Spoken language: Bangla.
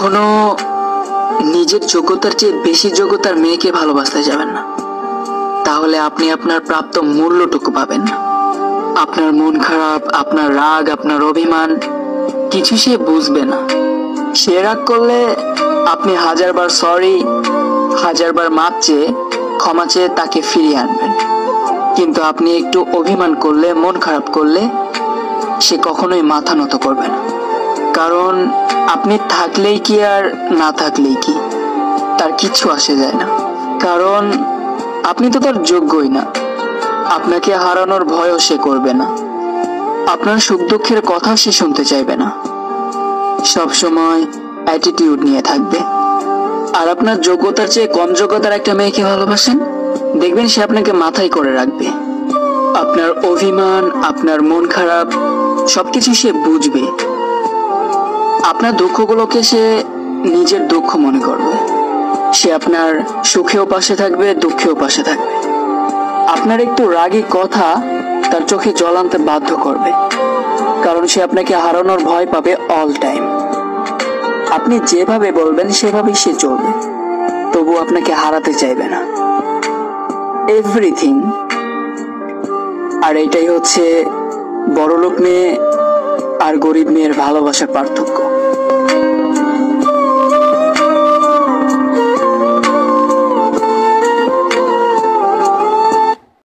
কখনো নিজের যোগ্যতার চেয়ে বেশি যোগ্যতার মেয়েকে ভালোবাসতে যাবেন না, তাহলে আপনি আপনার প্রাপ্ত মূল্যটুকু পাবেন না। আপনার মন খারাপ, আপনার রাগ, আপনার অভিমান কিছু সে বুঝবে না। সে রাগ করলে আপনি হাজারবার সরি, হাজারবার মাপ চেয়ে, ক্ষমা চেয়ে তাকে ফিরিয়ে আনবেন। কিন্তু আপনি একটু অভিমান করলে, মন খারাপ করলে সে কখনোই মাথা নত করবে না। কারণ আপনি থাকলেই কি আর না থাকলেই কি, তার কিচ্ছু আসে যায় না। কারণ আপনি তো তার যোগ্যই না। আপনাকে হারানোর ভয়ও সে করবে না, আপনার সুখ দুঃখের কথাও সে শুনতে চাইবে না। সবসময় অ্যাটিটিউড নিয়ে থাকবে। আর আপনার যোগ্যতার চেয়ে কম যোগ্যতার একটা মেয়েকে ভালোবাসেন, দেখবেন সে আপনাকে মাথায় করে রাখবে। আপনার অভিমান, আপনার মন খারাপ সবকিছু সে বুঝবে। আপনার দুঃখগুলোকে সে নিজের দুঃখ মনে করবে। সে আপনার সুখেও পাশে থাকবে, দুঃখেও পাশে থাকবে। আপনার একটু রাগী কথা তার চোখে জল আনতে বাধ্য করবে, কারণ সে আপনাকে হারানোর ভয় পাবে অল টাইম। আপনি যেভাবে বলবেন সেভাবেই সে চলবে, তবু আপনাকে হারাতে চাইবে না। এভরিথিং। আর এটাই হচ্ছে বড়লোক মেয়ে আর গরিব মেয়ের ভালোবাসার পার্থক্য।